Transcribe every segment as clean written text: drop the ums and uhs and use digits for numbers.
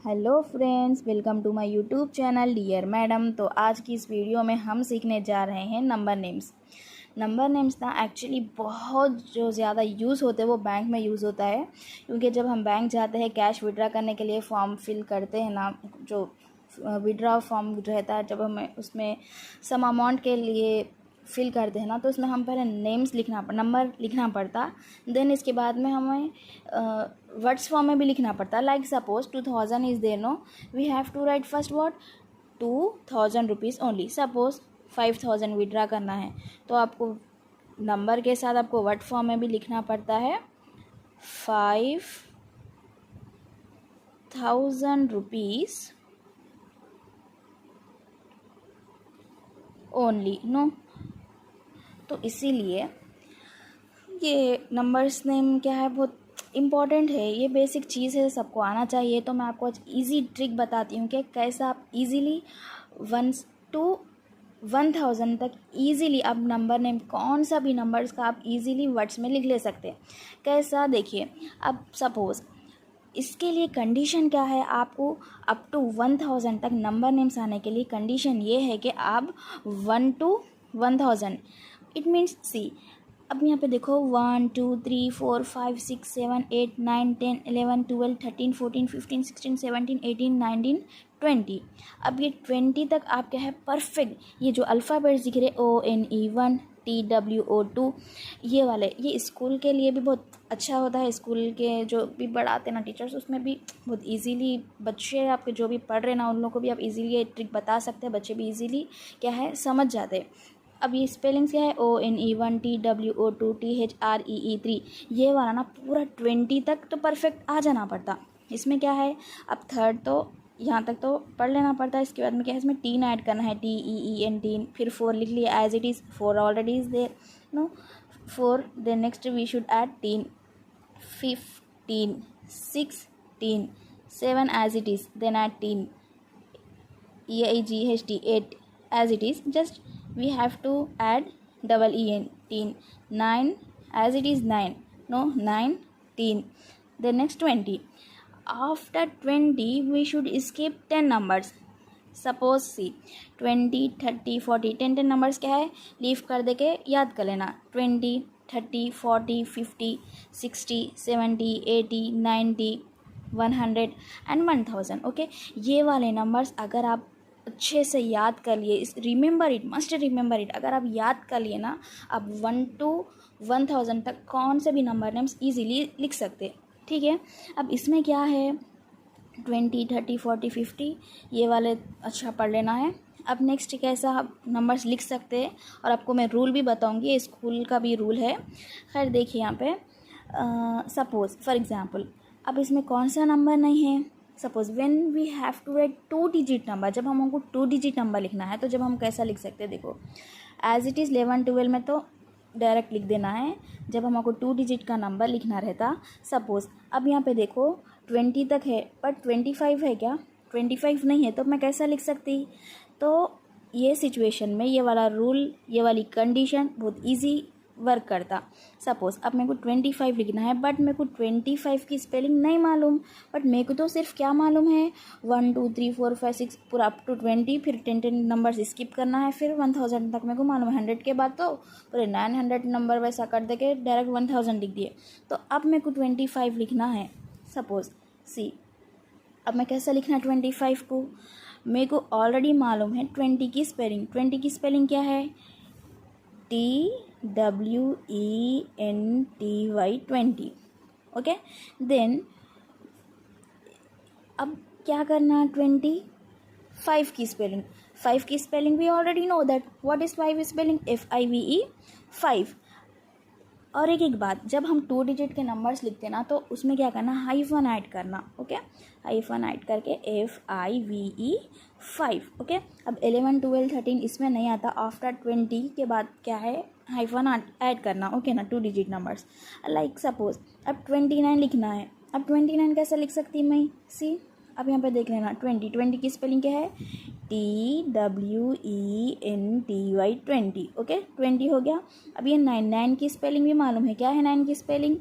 Hello friends, welcome to my YouTube channel dear madam. तो आज की इस वीडियो में हम सीखने जा रहे हैं नंबर नेम्स। नंबर नेम्स ना एक्चुअली बहुत जो ज़्यादा यूज़ होते हैं वो बैंक में यूज़ होता है, क्योंकि जब हम बैंक जाते हैं कैश विड्रा करने के लिए फॉर्म फिल करते हैं ना, जो विड्रा फॉर्म रहता है, जब हमें उसमें सम अमाउंट के लिए फिल करते हैं ना, तो उसमें हम पहले नेम्स नंबर लिखना पड़ता। देन इसके बाद में हमें वर्ड्स फॉर्म में भी लिखना पड़ता। Like suppose 2000 is there, no we have to write first word 2000 rupees only. Suppose 5000 withdraw करना है तो आपको नंबर के साथ आपको वर्ड फॉर्म में भी लिखना पड़ता है 5000 रुपीज़ ओनली, नो। तो इसीलिए ये नंबर्स नेम क्या है, बहुत इम्पॉर्टेंट है, ये बेसिक चीज़ है, सबको आना चाहिए। तो मैं आपको आज इजी ट्रिक बताती हूँ कि कैसे आप इजीली 1 to 1000 तक इजीली आप नंबर नेम कौन सा भी नंबर्स का आप इजीली वर्ड्स में लिख ले सकते हैं। कैसा, देखिए। अब सपोज़ इसके लिए कंडीशन क्या है, आपको अप टू 1000 तक नंबर नेम्स आने के लिए कंडीशन ये है कि आप 1 to 1000, इट मीन्स सी। अब यहाँ पे देखो 1 2 3 4 5 6 7 8 9 10 11 12 13 14 15 16 17 18 19 20। अब ये 20 तक आप क्या है परफेक्ट, ये जो अल्फ़ाबेट्स दिख रहे ONE1 TWO2 ये वाले, ये स्कूल के लिए भी बहुत अच्छा होता है। स्कूल के जो भी पढ़ाते ना टीचर्स, उसमें भी बहुत इजीली बच्चे आपके जो भी पढ़ रहे ना, उन लोगों को भी आप इजीली ये ट्रिक बता सकते हैं, बच्चे भी इजीली क्या है समझ जाते हैं। अब ये स्पेलिंग्स क्या है ONE1 TWO2 THREE3, ये वाला ना पूरा 20 तक तो परफेक्ट आ जाना पड़ता। इसमें क्या है, अब थर्ड तो यहाँ तक तो पढ़ लेना पड़ता है। इसके बाद में क्या है, इसमें टीन ऐड करना है, TEEN टीन। फिर 4 लिख लिया as it is, 4 already is there, no 4। Then next we should add teen, 15 16 7 as it is, then add teen EIGHT 8 as it is, just we have to add double EN teen, 9 as it is 9, no 9 teen. Then next 20. After 20 we should skip 10 numbers. Suppose see 20 30 40 10 numbers क्या है, leave कर दे के याद कर लेना। 20 30 40 50 60 70 80 90 100 and 1000। Okay, ये वाले numbers अगर आप अच्छे से याद कर लिए, इस remember it, must remember it, अगर आप याद कर लिए ना, आप 1 to 1000 तक कौन से भी नंबर नेम्स इजीली लिख सकते, ठीक है। अब इसमें क्या है 20 30 40 50 ये वाले अच्छा पढ़ लेना है। अब नेक्स्ट कैसा आप नंबर्स लिख सकते हैं, और आपको मैं रूल भी बताऊंगी, स्कूल का भी रूल है। खैर देखिए यहाँ पे सपोज़ फॉर एग्ज़ाम्पल, अब इसमें कौन सा नंबर नहीं है। Suppose when we have to write 2 digit number, जब हम हमको 2 डिजिट नंबर लिखना है तो जब हम कैसा लिख सकते हैं, देखो एज इट इज़ 11 12 में तो डायरेक्ट लिख देना है। जब हमको 2 डिजिट का नंबर लिखना रहता, सपोज़ अब यहाँ पे देखो 20 तक है पर 25 है क्या, 25 नहीं है, तो मैं कैसा लिख सकती। तो ये सिचुएशन में ये वाला रूल, ये वाली कंडीशन बहुत ईजी वर्क करता। सपोज़ अब मेरे को 25 लिखना है, बट मेरे को 25 की स्पेलिंग नहीं मालूम, बट मेरे को तो सिर्फ क्या मालूम है 1 2 3 4 5 6 पूरा अप टू 20, फिर 10 नंबर्स स्किप करना है, फिर 1000 तक मेरे को मालूम है। 100 के बाद तो पूरे 900 नंबर वैसा कर दे के डायरेक्ट 1000 लिख दिए। तो अब मेरे को 25 लिखना है, सपोज़ सी। अब मैं कैसा लिखना 25 को, मेरे को ऑलरेडी मालूम है 20 की स्पेलिंग। 20 की स्पेलिंग क्या है, TWENTY 20। ओके, देन अब क्या करना, 25 की स्पेलिंग। 5 की spelling we already know that, what is 5 spelling, FIVE 5। और एक बात, जब हम 2 डिजिट के नंबर्स लिखते ना, तो उसमें क्या करना, हाइफन ऐड करना। ओके, हाइफन ऐड करके FIVE 5। ओके, अब 11 12 13 इसमें नहीं आता, आफ्टर 20 के बाद क्या है हाइफन ऐड करना। ओके ना, 2 डिजिट नंबर्स। लाइक सपोज अब 29 लिखना है, अब 29 कैसे लिख सकती मैं, सी। अब यहाँ पे देख लेना 20 की स्पेलिंग क्या है, TWENTY 20। ओके, 20 हो गया। अब ये 9 की स्पेलिंग भी मालूम है, क्या है 9 की स्पेलिंग,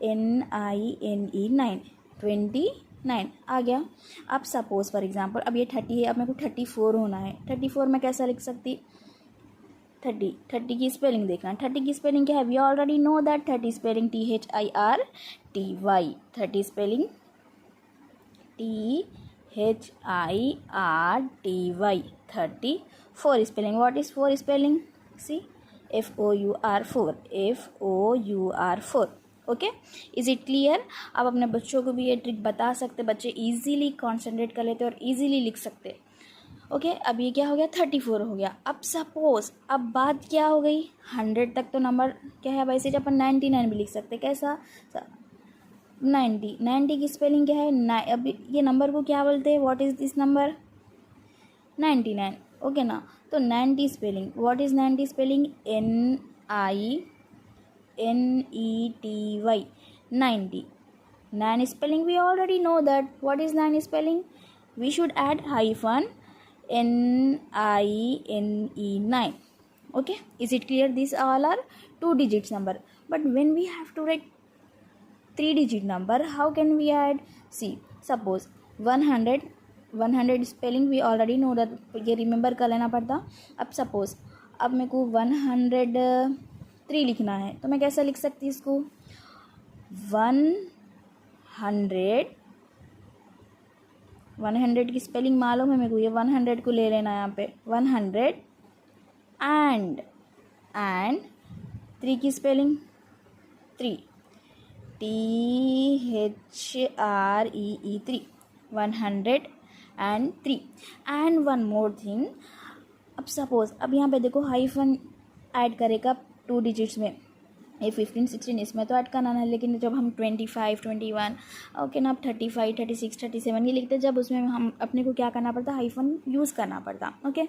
NINE 9, 29। 9 आ गया। अब सपोज फॉर एग्जांपल अब ये 30 है, अब मेरे को 34 होना है। 34 में कैसा लिख सकती, 30 की स्पेलिंग देखना। 30 की स्पेलिंग क्या है, we already know that 30 spelling THIRTY, 30 spelling THIRTY, 30। 4 spelling, what is 4 spelling, see FOUR, okay. Is it clear. अब अपने बच्चों को भी ये ट्रिक बता सकते, बच्चे इजीली कॉन्सेंट्रेट कर लेते और इजीली लिख सकते। ओके अब ये क्या हो गया, 34 हो गया। अब सपोज अब बात क्या हो गई, 100 तक तो नंबर क्या है, वैसे अपन 99 भी लिख सकते, कैसा 90 की स्पेलिंग क्या है, अब ये नंबर को क्या बोलते हैं, what is this number, 99, okay ना। तो 90 spelling, what is 90 spelling, NINETY, 90। 9 spelling we already know that, what is 9 spelling, we should add hyphen NINE, 9, okay। Is it clear, these all are 2 digits number, but when we have to write 3 digit number, how can we add, see suppose 100 spelling we already know that, ये remember कर लेना पड़ता। अब suppose अब मेरे को 103 लिखना है, तो मैं कैसा लिख सकती हूँ इसको, 100 की स्पेलिंग मालूम है मेरे को, ये 100 को ले लेना यहाँ पे, 100 एंड 3 की spelling 3, THREE, 3, 103। And one more thing, अब सपोज अब यहाँ पे देखो हाइफन ऐड करेगा 2 डिजिट्स में, ये 15 16 इसमें तो ऐड करना है, लेकिन जब हम 25 21 ओके ना, अब 35 36 37 ये लिखते, जब उसमें हम अपने को क्या करना पड़ता, हाइफन यूज़ करना पड़ता, ओके।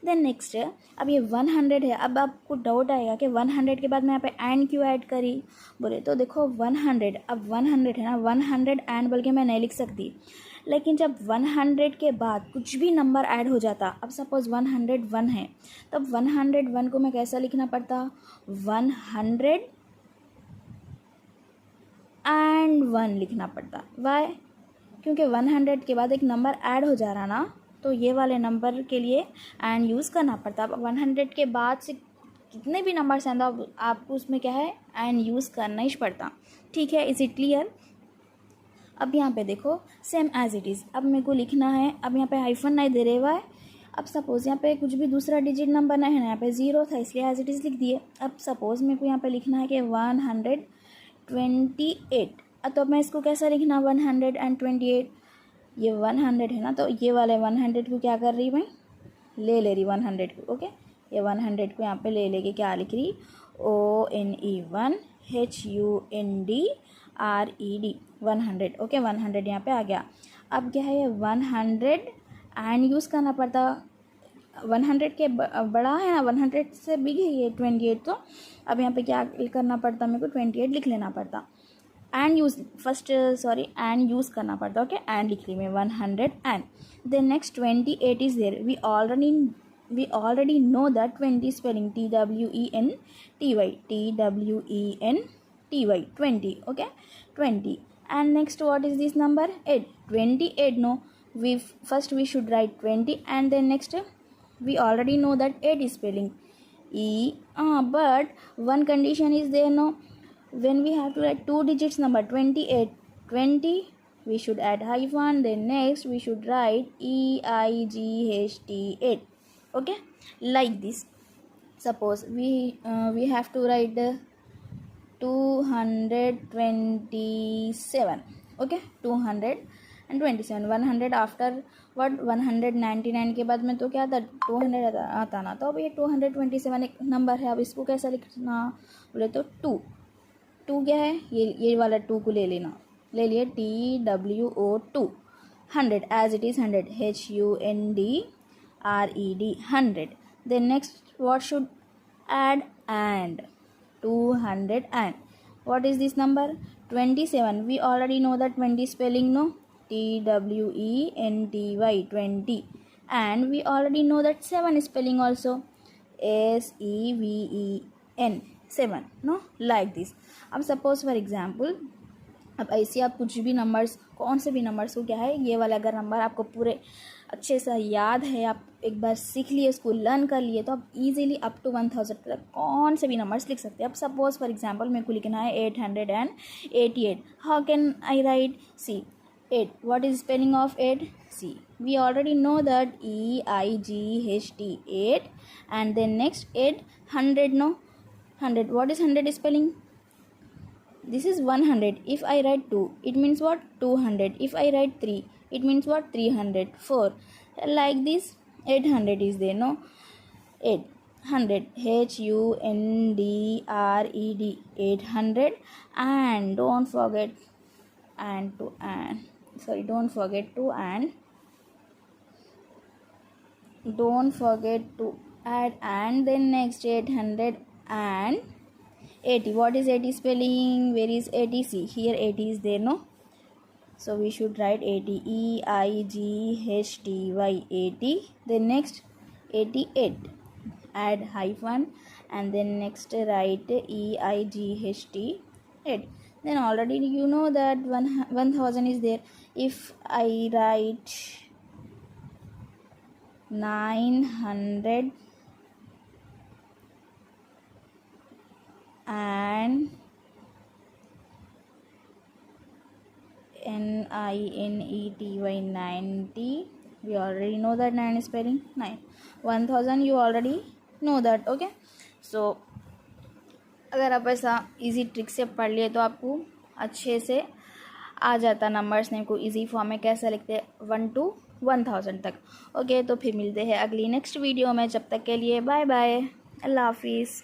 देन नेक्स्ट अब ये 100 है। अब आपको डाउट आएगा कि 100 के बाद मैं यहाँ पे एंड क्यों ऐड करी, बोले तो देखो 100, अब 100 है ना, 100 एंड बोल के मैं नहीं लिख सकती, लेकिन जब 100 के बाद कुछ भी नंबर ऐड हो जाता, अब सपोज 101 है, तब 101 को मैं कैसा लिखना पड़ता, 100 एंड 1 लिखना पड़ता। वाई, क्योंकि 100 के बाद एक नंबर ऐड हो जा रहा ना, तो ये वाले नंबर के लिए एंड यूज़ करना पड़ता। अब 100 के बाद से कितने भी नंबर से आंदा, आपको उसमें क्या है, एंड यूज़ करना ही पड़ता, ठीक है। Is it clear. अब यहाँ पे देखो सेम एज इट इज़, अब मेरे को लिखना है, अब यहाँ पे हाइफन नहीं दे रहे हुआ है। अब सपोज़ यहाँ पे कुछ भी दूसरा डिजिट नंबर नहीं है ना, यहाँ पे 0 था इसलिए एज इट इज़ लिख दिए। अब सपोज़ मेरे को यहाँ पे लिखना है कि 128, तो अब मैं इसको कैसा लिखना, 128, ये 100 है ना, तो ये वाले 100 को क्या कर रही मैं, ले रही 100 को, ओके। ये 100 को यहाँ पे ले लेके क्या लिख रही, ONE1 HUNDRED, 100, ओके। 100 यहाँ पे आ गया। अब क्या है, 100 एंड यूज़ करना पड़ता, 100 के बड़ा है ना, 100 से बिग है ये 28, तो अब यहाँ पे क्या करना पड़ता, मेरे को 28 लिख लेना पड़ता, and use first and use करना पड़ता, ओके। एंड लिख ली मैं 100 and then next 28 is there, we already know that 20 spelling TWENTY, 20, okay, 20। and next what is this number, 8, 28, no, we should write 20 and then next we already know that 8 is spelling but one condition is there, no, when we have to write 2 digits number 28, 20, we should add hyphen, then next we should write EIGHT8, okay, like this। suppose we have to write 227, okay, 227, 100 after what 199 के बाद में तो क्या था, 200 आता ना, तो अब ये 227 एक नंबर है। अब इसको कैसा लिखना, बोले तो 2 क्या है, ये वाला 2 को ले लिए TWO2, 100 as it is, 100 HUNDRED, 100। Then next what should add, and 200 and what is this number, 27, we already know that 20 spelling, no, TWENTY, 20, and we already know that 7 spelling also, SEVEN, 7, no, like this। अब suppose for example अब ऐसे आप कुछ भी numbers, कौन से भी numbers को क्या है, ये वाला अगर नंबर आपको पूरे अच्छे से याद है, आप एक बार सीख लिए, उसको लर्न कर लिए, तो आप इजीली अप टू 1000 तक कौन से भी नंबर्स लिख सकते हैं। अब सपोज फॉर एग्जांपल मेरे को लिखना है 888, how can I write, see 8, what is spelling of 8, see, we already know that EIGHT 8, and then next 800, no, 100, what is 100 spelling, this is 100. If I write 2, it means what, 200. If I write 3, it means what, 300. 4, like this. 800 is there, no, 800, HUNDRED, 800. And don't forget and to and sorry don't forget to and don't forget to add, and then next 800 and 80. What is 80 spelling, where is 80, see here 80 is there, no, so we should write 80, EIGHTY, 80. Then next 88, add hyphen, and then next write EIGHT 8. Then already you know that 1000 is there. If I write 900 and NINETY 90, we already know that 9 is spelling 9. 1000 you already know that, okay. So अगर आप ऐसा easy trick से पढ़ लिए तो आपको अच्छे से आ जाता नंबर्स ने को इजी फॉर्म में कैसे लिखते हैं 1 to 1000 तक, ओके। तो फिर मिलते हैं अगली नेक्स्ट वीडियो में, जब तक के लिए बाय बाय, अल्लाह हाफिज़।